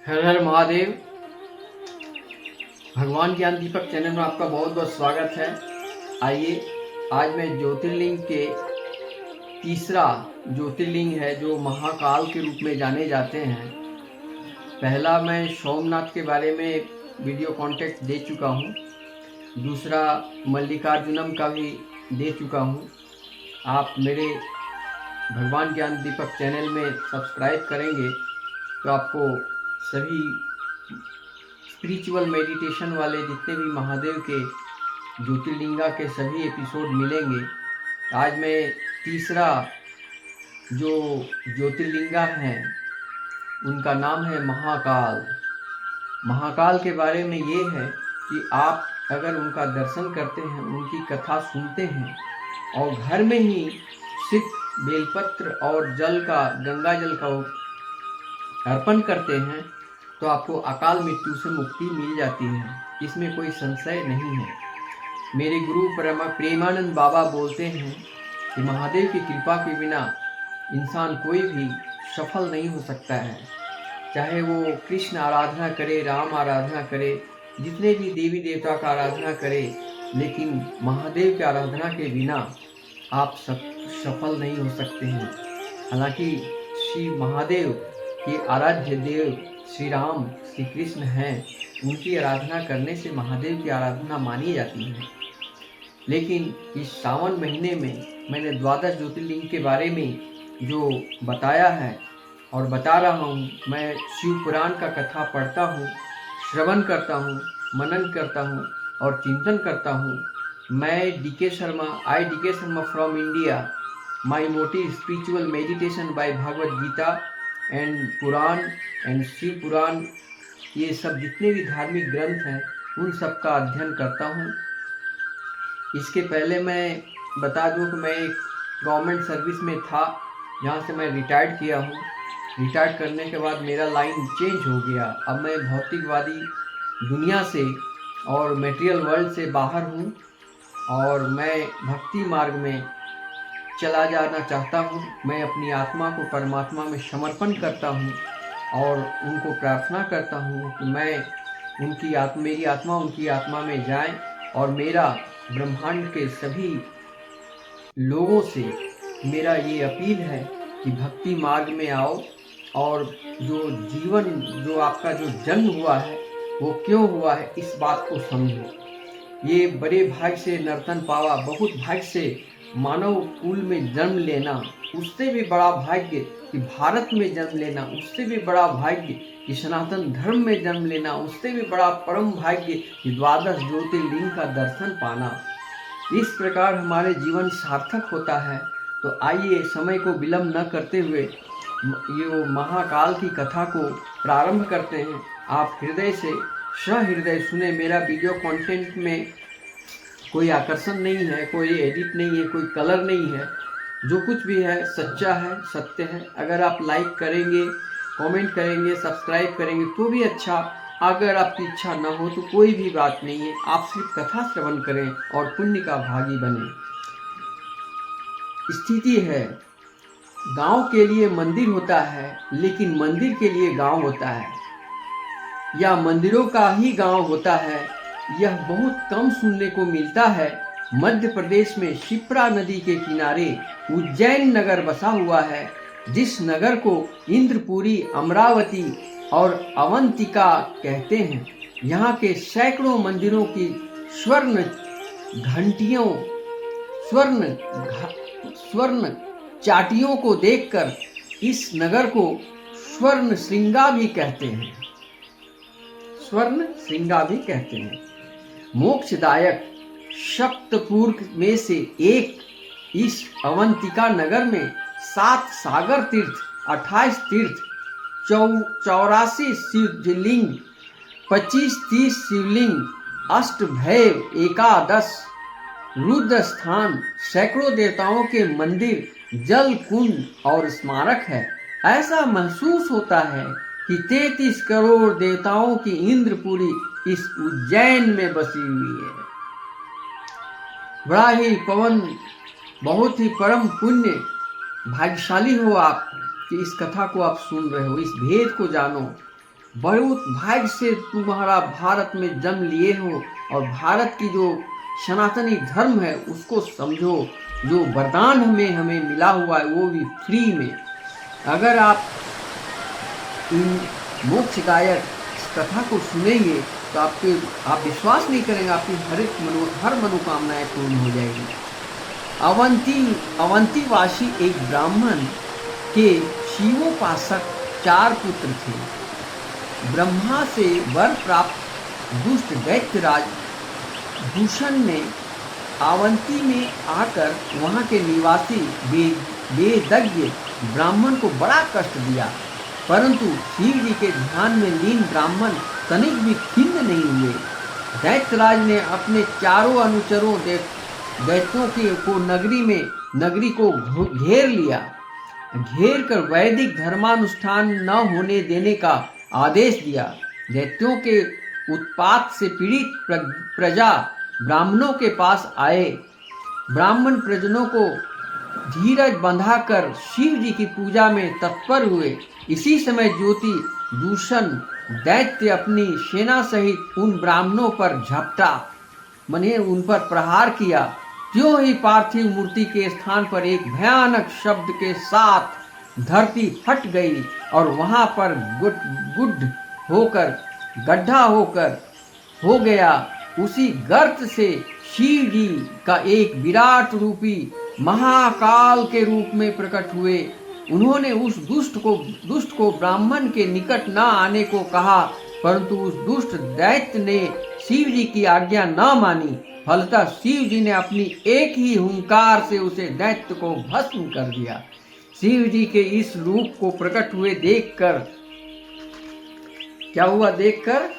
हर हर महादेव। भगवान ज्ञान दीपक चैनल में आपका बहुत बहुत स्वागत है। आइए, आज मैं ज्योतिर्लिंग के तीसरा ज्योतिर्लिंग है जो महाकाल के रूप में जाने जाते हैं। पहला मैं सोमनाथ के बारे में वीडियो कॉन्टेक्ट दे चुका हूँ, दूसरा मल्लिकार्जुनम का भी दे चुका हूँ। आप मेरे भगवान ज्ञान दीपक चैनल में सब्सक्राइब करेंगे तो आपको सभी स्पिरिचुअल मेडिटेशन वाले जितने भी महादेव के ज्योतिर्लिंगा के सभी एपिसोड मिलेंगे। आज मैं तीसरा जो ज्योतिर्लिंगा हैं उनका नाम है महाकाल। महाकाल के बारे में ये है कि आप अगर उनका दर्शन करते हैं, उनकी कथा सुनते हैं और घर में ही सिर्फ बेलपत्र और जल का, गंगा जल का अर्पण करते हैं तो आपको अकाल मृत्यु से मुक्ति मिल जाती है। इसमें कोई संशय नहीं है। मेरे गुरु प्रेमानंद बाबा बोलते हैं कि महादेव की कृपा के बिना इंसान कोई भी सफल नहीं हो सकता है। चाहे वो कृष्ण आराधना करे, राम आराधना करे, जितने भी देवी देवता का आराधना करे, लेकिन महादेव की आराधना के बिना आप सफल नहीं हो सकते हैं। हालांकि श्री महादेव के आराध्य देव श्री राम, श्री कृष्ण हैं, उनकी आराधना करने से महादेव की आराधना मानी जाती है। लेकिन इस सावन महीने में मैंने द्वादश ज्योतिर्लिंग के बारे में जो बताया है और बता रहा हूँ, मैं शिव पुराण का कथा पढ़ता हूँ, श्रवण करता हूँ, मनन करता हूँ और चिंतन करता हूँ। मैं D K. Sharma from India. My motive spiritual meditation by Bhagavad Gita and Purana and Shiva Purana, ये सब जितने भी धार्मिक ग्रंथ हैं उन सब का अध्ययन करता हूँ। इसके पहले मैं बता दूँ कि मैं एक गवर्नमेंट सर्विस में था, जहाँ से मैं रिटायर्ड किया हूँ। रिटायर्ड करने के बाद मेरा लाइन चेंज हो गया। अब मैं भौतिकवादी दुनिया से और मटेरियल वर्ल्ड से बाहर हूँ और मैं भक्ति मार्ग में चला जाना चाहता हूँ। मैं अपनी आत्मा को परमात्मा में समर्पण करता हूँ और उनको प्रार्थना करता हूँ कि मेरी आत्मा उनकी आत्मा में जाए और मेरा ब्रह्मांड के सभी लोगों से मेरा ये अपील है कि भक्ति मार्ग में आओ और जो आपका जो जन्म हुआ है वो क्यों हुआ है, इस बात को समझो। ये बड़े भाग्य से नर्तन पावा, बहुत भाग्य से मानव कुल में जन्म लेना, उससे भी बड़ा भाग्य कि भारत में जन्म लेना, उससे भी बड़ा भाग्य कि सनातन धर्म में जन्म लेना, उससे भी बड़ा परम भाग्य कि द्वादश ज्योतिर्लिंग का दर्शन पाना। इस प्रकार हमारे जीवन सार्थक होता है। तो आइए, समय को विलंब न करते हुए ये महाकाल की कथा को प्रारंभ करते हैं। आप हृदय से सहृदय सुने। मेरा वीडियो कंटेंट में कोई आकर्षण नहीं है, कोई एडिट नहीं है, कोई कलर नहीं है। जो कुछ भी है सच्चा है, सत्य है। अगर आप लाइक करेंगे, कमेंट करेंगे, सब्सक्राइब करेंगे तो भी अच्छा। अगर आपकी इच्छा ना हो तो कोई भी बात नहीं है। आप सिर्फ कथा श्रवण करें और पुण्य का भागी बने। स्थिति है, गांव के लिए मंदिर होता है लेकिन मंदिर के लिए गांव होता है, या मंदिरों का ही गांव होता है। यह बहुत कम सुनने को मिलता है। मध्य प्रदेश में शिप्रा नदी के किनारे उज्जैन नगर बसा हुआ है, जिस नगर को इंद्रपुरी, अमरावती और अवंतिका कहते हैं। यहाँ के सैकड़ों मंदिरों की स्वर्ण घंटियों, स्वर्ण चाटियों को देखकर इस नगर को स्वर्ण श्रृंगा भी कहते हैं। मोक्षदायक सप्तपूर्व में से एक इस अवंतिका नगर में 7 सागर तीर्थ, 28 तीर्थ, 84 शिवलिंग, 25-30 शिवलिंग, अष्टभैरव, 11 रुद्र स्थान, सैकड़ों देवताओं के मंदिर, जल कुंड और स्मारक है। ऐसा महसूस होता है कि 33 करोड़ देवताओं की इंद्रपुरी इस उज्जैन में बसी हुई है। बड़ा ही बहुत ही परम पुण्य भाग्यशाली हो आप कि इस कथा को आप सुन रहे हो, इस भेद को जानो। बहुत भाग्य से तुम्हारा भारत में जन्म लिए हो और भारत की जो सनातनी धर्म है उसको समझो। जो वरदान हमें मिला हुआ है वो भी फ्री में। अगर आप इन मोक्षदायक कथा को सुनेंगे तो आप विश्वास नहीं करेंगे, आपकी हर मनोकामनाएं पूर्ण हो जाएगी। अवंतीवासी एक ब्राह्मण के शिवोपासक 4 पुत्र थे। ब्रह्मा से वर प्राप्त दुष्ट दैत्यराज दूषण ने अवंती में आकर वहां के निवासी वेदज्ञ ब्राह्मण को बड़ा कष्ट दिया, परंतु शिव जी के ध्यान में लीन ब्राह्मण तनिक भी खिन्न नहीं हुए। दैत्यराज ने अपने चारों अनुचरों दैत्यों को नगरी को घेर लिया। घेर कर वैदिक धर्मानुष्ठान न होने देने का आदेश दिया। दैत्यों के उत्पात से पीड़ित प्रजा ब्राह्मणों के पास आए। ब्राह्मण प्रजनों को धीरज बंधाकर शिव जी की पूजा में तत्पर हुए। इसी समय ज्योति दूषण दैत्य अपनी सेना सहित उन ब्राह्मणों पर झपटा, माने उन पर प्रहार किया। त्यों ही पार्थिव मूर्ति के स्थान पर एक भयानक शब्द के साथ धरती फट गई और वहां पर गड्ढा होकर हो गया। उसी गर्त से शिव जी का एक विराट रूपी महाकाल के रूप में प्रकट हुए। उन्होंने उस दुष्ट को ब्राह्मण के निकट न आने को कहा, परंतु उस दुष्ट दैत्य ने शिव जी की आज्ञा न मानी। फलतः शिव जी ने अपनी एक ही हुंकार से उसे दैत्य को भस्म कर दिया। शिव जी के इस रूप को प्रकट हुए देखकर क्या हुआ? देखकर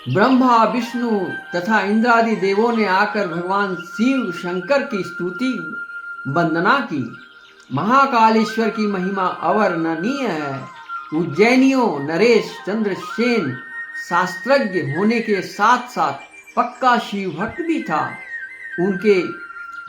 ब्रह्मा विष्णु तथा इंद्रादि देवों ने आकर भगवान शिव शंकर की स्तुति वंदना की। महाकालेश्वर की महिमा अवर्णनीय है। उज्जैनियों नरेश चंद्रसेन शास्त्रज्ञ होने के साथ साथ पक्का शिव भक्त भी था। उनके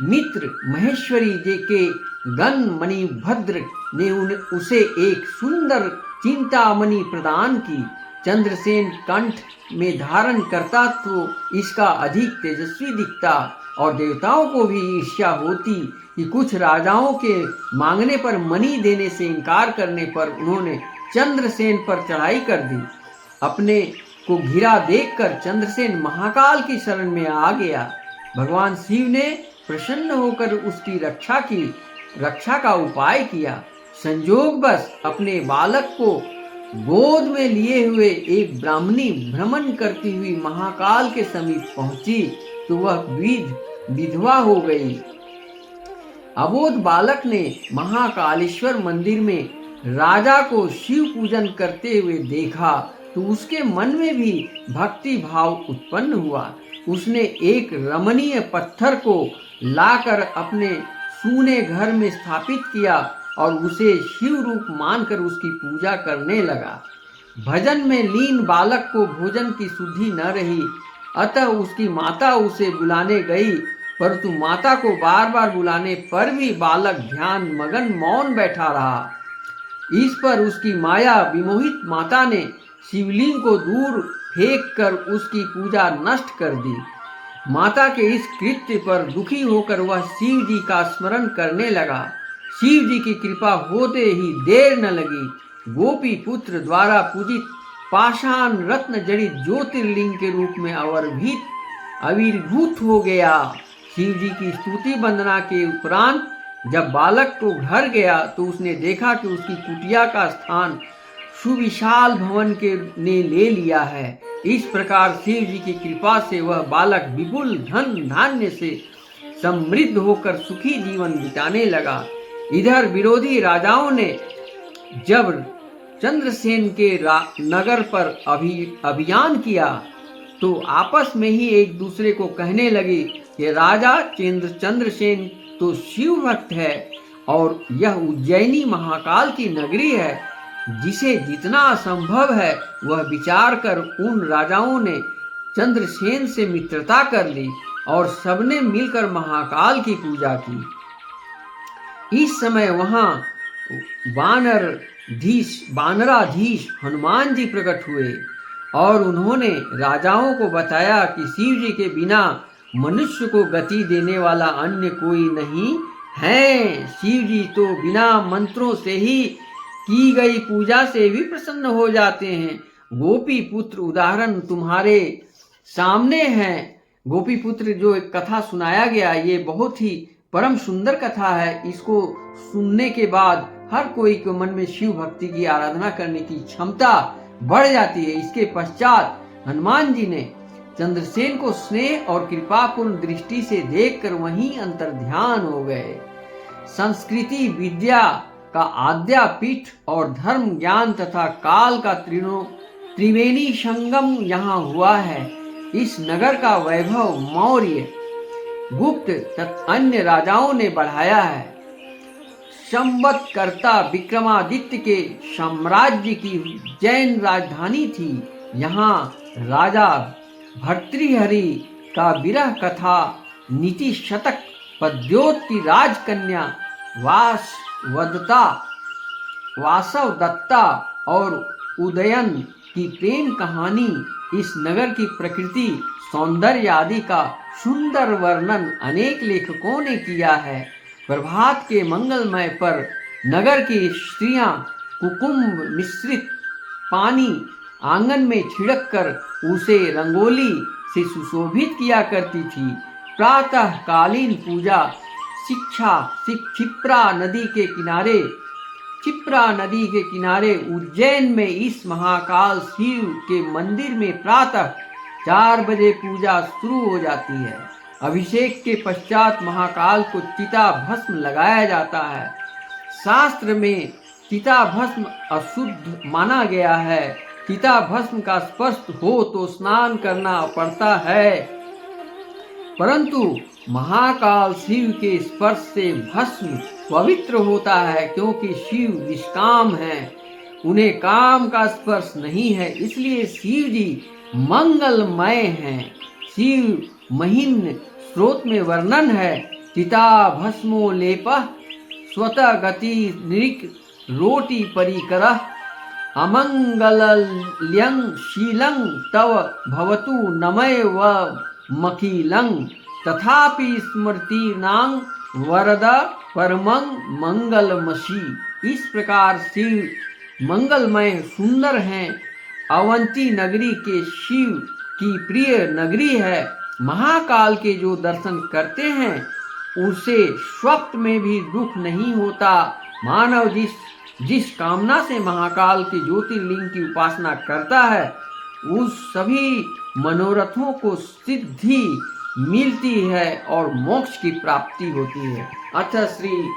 मित्र महेश्वरी जी के गण मणिभद्र ने उसे एक सुंदर चिंतामणि प्रदान की। चंद्रसेन कंठ में धारण करता तो इसका अधिक तेजस्वी दिखता और देवताओं को भी ईर्ष्या होती कि कुछ राजाओं के मांगने पर मणि देने से इनकार करने पर उन्होंने चंद्रसेन पर चढ़ाई कर दी। अपने को घिरा देखकर चंद्रसेन महाकाल की शरण में आ गया। भगवान शिव ने प्रसन्न होकर उसकी रक्षा का उपाय किया। संयोगवश अपने बालक को गोद में लिए हुए एक ब्राह्मणी भ्रमण करती हुई महाकाल के समीप पहुंची तो वह विधवा हो गई। अबोध बालक ने महाकालेश्वर मंदिर में राजा को शिव पूजन करते हुए देखा तो उसके मन में भी भक्ति भाव उत्पन्न हुआ। उसने एक रमणीय पत्थर को लाकर अपने सूने घर में स्थापित किया और उसे शिव रूप मानकर उसकी पूजा करने लगा। भजन में लीन बालक को भोजन की सुधि न रही, अतः उसकी माता उसे बुलाने गई, परंतु माता को बार बार बुलाने पर भी बालक ध्यान मगन मौन बैठा रहा। इस पर उसकी माया विमोहित माता ने शिवलिंग को दूर फेंक कर उसकी पूजा नष्ट कर दी। माता के इस कृत्य पर दुखी होकर वह शिव जी का स्मरण करने लगा। शिव जी की कृपा होते ही देर न लगी। गोपी पुत्र द्वारा पूजित पाषाण रत्न जड़ित ज्योतिर्लिंग के रूप में आविर्भूत हो गया। शिव जी की स्तुति वंदना के उपरांत जब बालक को घर गया तो उसने देखा कि उसकी कुटिया का स्थान सुविशाल भवन के ने ले लिया है। इस प्रकार शिव जी की कृपा से वह बालक विपुल धन धान्य से समृद्ध होकर सुखी जीवन बिताने लगा। इधर विरोधी राजाओं ने जब चंद्रसेन के नगर पर अभियान किया तो आपस में ही एक दूसरे को कहने लगे कि राजा चंद्रसेन तो शिव भक्त है और यह उज्जैनी महाकाल की नगरी है, जिसे जितना संभव है वह विचार कर उन राजाओं ने चंद्रसेन से मित्रता कर ली और सबने मिलकर महाकाल की पूजा की। इस समय वहां वानर वानराधीश हनुमान जी प्रकट हुए और उन्होंने राजाओं को बताया कि शिव जी के बिना मनुष्य को गति देने वाला अन्य कोई नहीं है। शिव जी तो बिना मंत्रों से ही की गई पूजा से भी प्रसन्न हो जाते हैं। गोपी पुत्र उदाहरण तुम्हारे सामने है। गोपी पुत्र जो एक कथा सुनाया गया, ये बहुत ही परम सुंदर कथा है। इसको सुनने के बाद हर कोई के मन में शिव भक्ति की आराधना करने की क्षमता बढ़ जाती है। इसके पश्चात हनुमान जी ने चंद्रसेन को स्नेह और कृपापूर्ण दृष्टि से देखकर वहीं अंतर ध्यान हो गए। संस्कृति विद्या का आद्यापीठ और धर्म ज्ञान तथा काल का त्रिवेणी संगम यहाँ हुआ है। इस नगर का वैभव मौर्य, गुप्त तथा अन्य राजाओं ने बढ़ाया है। संवतकर्ता विक्रमादित्य के साम्राज्य की जैन राजधानी थी। यहाँ राजा भर्तृहरि का विरह कथा, नीति शतक, पद्योक्ति, राजकन्या वासव दत्ता और उदयन की प्रेम कहानी, इस नगर की प्रकृति सौंदर्य आदि का सुंदर वर्णन अनेक लेखकों ने किया है। प्रभात के मंगलमय पर नगर की स्त्रियां कुकुम्भ मिश्रित पानी आंगन में छिड़क कर उसे रंगोली से सुशोभित किया करती थी। प्रातः कालीन पूजा क्षिप्रा नदी के किनारे उज्जैन में इस महाकाल शिव के मंदिर में प्रातः 4 बजे पूजा शुरू हो जाती है। अभिषेक के पश्चात महाकाल को चिता भस्म लगाया जाता है। शास्त्र में चिता भस्म अशुद्ध माना गया है। चिता भस्म का स्पर्श हो तो स्नान करना पड़ता है, परंतु महाकाल शिव के स्पर्श से भस्म पवित्र होता है, क्योंकि शिव निष्काम हैं, उन्हें काम का स्पर्श नहीं है, इसलिए शिव जी मंगलमय हैं। शिव महिम्न स्रोत में वर्णन है, चिता भस्मो लेपः स्वतः गति निरिक रोटी परिकरः अमंगल्यं शीलं तव भवतु नमय व मखीलं तथापि स्मृतिनां वरद परमं मंगलमसि। इस प्रकार शिव मंगलमय सुंदर हैं। अवंती नगरी के शिव की प्रिय नगरी है। महाकाल के जो दर्शन करते हैं उसे स्वप्न में भी दुख नहीं होता। मानव जिस कामना से महाकाल के ज्योतिर्लिंग की उपासना करता है उस सभी मनोरथों को सिद्धि मिलती है और मोक्ष की प्राप्ति होती है। अतः श्री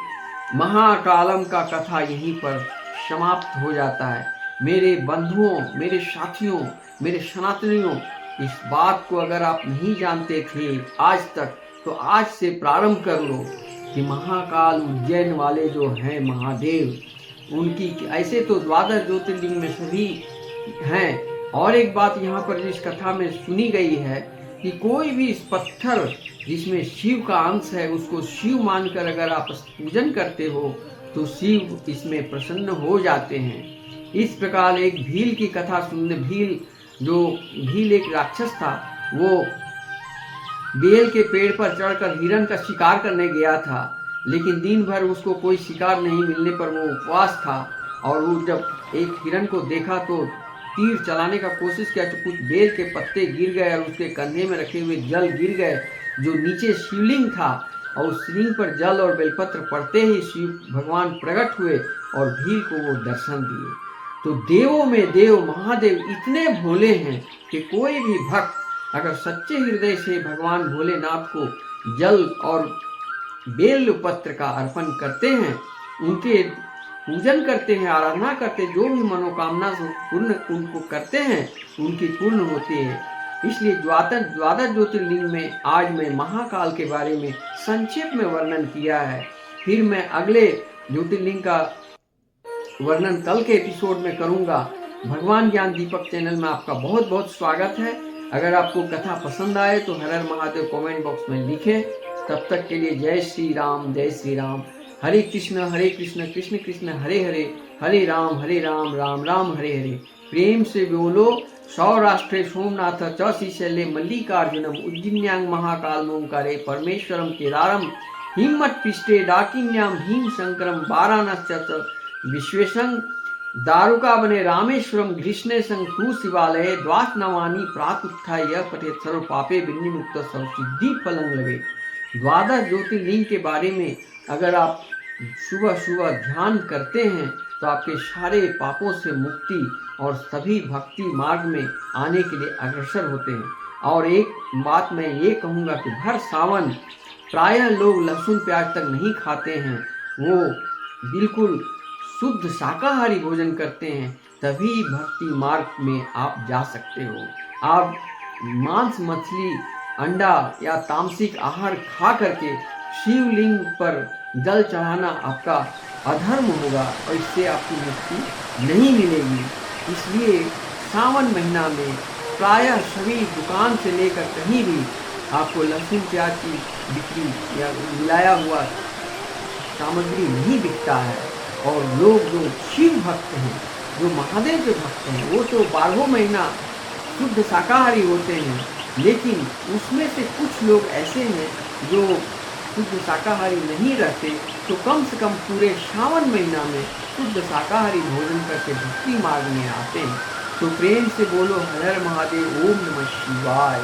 महाकालम का कथा यहीं पर समाप्त हो जाता है। मेरे बंधुओं, मेरे साथियों, मेरे सनातनियों, इस बात को अगर आप नहीं जानते थे आज तक, तो आज से प्रारंभ कर लो कि महाकाल उज्जैन वाले जो हैं महादेव, उनकी ऐसे तो 12 ज्योतिर्लिंग में सभी हैं। और एक बात यहाँ पर इस कथा में सुनी गई है कि कोई भी इस पत्थर जिसमें शिव का अंश है उसको शिव मानकर अगर आप पूजन करते हो तो शिव इसमें प्रसन्न हो जाते हैं। इस प्रकार एक भील की कथा सुनने, भील एक राक्षस था। वो बेल के पेड़ पर चढ़कर हिरण का शिकार करने गया था, लेकिन दिन भर उसको कोई शिकार नहीं मिलने पर वो उपवास था। और वो जब एक हिरण को देखा तो तीर चलाने का कोशिश किया तो कुछ बेल के पत्ते गिर गए और उसके कंधे में रखे हुए जल गिर गए जो नीचे शिवलिंग था, और उस शिवलिंग पर जल और बेलपत्र पड़ते ही शिव भगवान प्रकट हुए और भील को वो दर्शन दिए। तो देवों में देव महादेव इतने भोले हैं कि कोई भी भक्त अगर सच्चे हृदय से भगवान भोलेनाथ को जल और बेल पत्र का अर्पण करते हैं, उनके पूजन करते हैं, आराधना करते हैं, जो भी मनोकामना पूर्ण उनको करते हैं उनकी पूर्ण होती है। इसलिए 12 ज्योतिर्लिंग में आज मैं महाकाल के बारे में संक्षेप में वर्णन किया है। फिर मैं अगले ज्योतिर्लिंग का वर्णन कल के एपिसोड में करूंगा। भगवान ज्ञान दीपक चैनल में आपका बहुत बहुत स्वागत है। अगर आपको कथा पसंद आए तो हर हर महादेव कमेंट बॉक्स में लिखें। तब तक के लिए जय श्री राम, जय श्री राम। हरे कृष्ण कृष्ण कृष्ण हरे हरे, हरे राम राम राम हरे हरे। प्रेम से बोलो सौराष्ट्रे सोमनाथ च श्रीशैले मल्लिकार्जुनम उज्जिन्यां महाकाल ओंकारे परमेश्वरम केदारम हिम्मत पृष्ठे डाकिन्याम हिम शंकरम वाराणस विश्वेशं दारुका बने रामेश्वरम घृष्णेशं तु शिवालय द्वास नवानी प्रातुत्थाय पठेत सर्व पापे विनिमुक्त सर्व सिद्धि फलं लगे। द्वादश ज्योतिर्लिंग के बारे में अगर आप सुबह सुबह ध्यान करते हैं तो आपके सारे पापों से मुक्ति और सभी भक्ति मार्ग में आने के लिए अग्रसर होते हैं। और एक बात मैं ये कहूँगा कि भर सावन प्रायः लोग लहसुन प्याज तक नहीं खाते हैं, वो बिल्कुल शुद्ध शाकाहारी भोजन करते हैं, तभी भक्ति मार्ग में आप जा सकते हो। आप मांस मछली अंडा या तामसिक आहार खा करके शिवलिंग पर जल चढ़ाना आपका अधर्म होगा और इससे आपकी मुक्ति नहीं मिलेगी। इसलिए सावन महीना में प्रायः सभी दुकान से लेकर कहीं भी आपको लहसुन प्याज की बिक्री या मिलाया हुआ सामग्री नहीं बिकता है। और लोग जो शिव भक्त हैं, जो महादेव के भक्त हैं, वो तो 12 महीना शुद्ध शाकाहारी होते हैं, लेकिन उसमें से कुछ लोग ऐसे हैं जो शुद्ध शाकाहारी नहीं रहते, तो कम से कम पूरे सावन महीना में शुद्ध शाकाहारी भोजन करके भक्ति मार्ग में आते हैं। तो प्रेम से बोलो हर हर महादेव, ओम नमः शिवाय।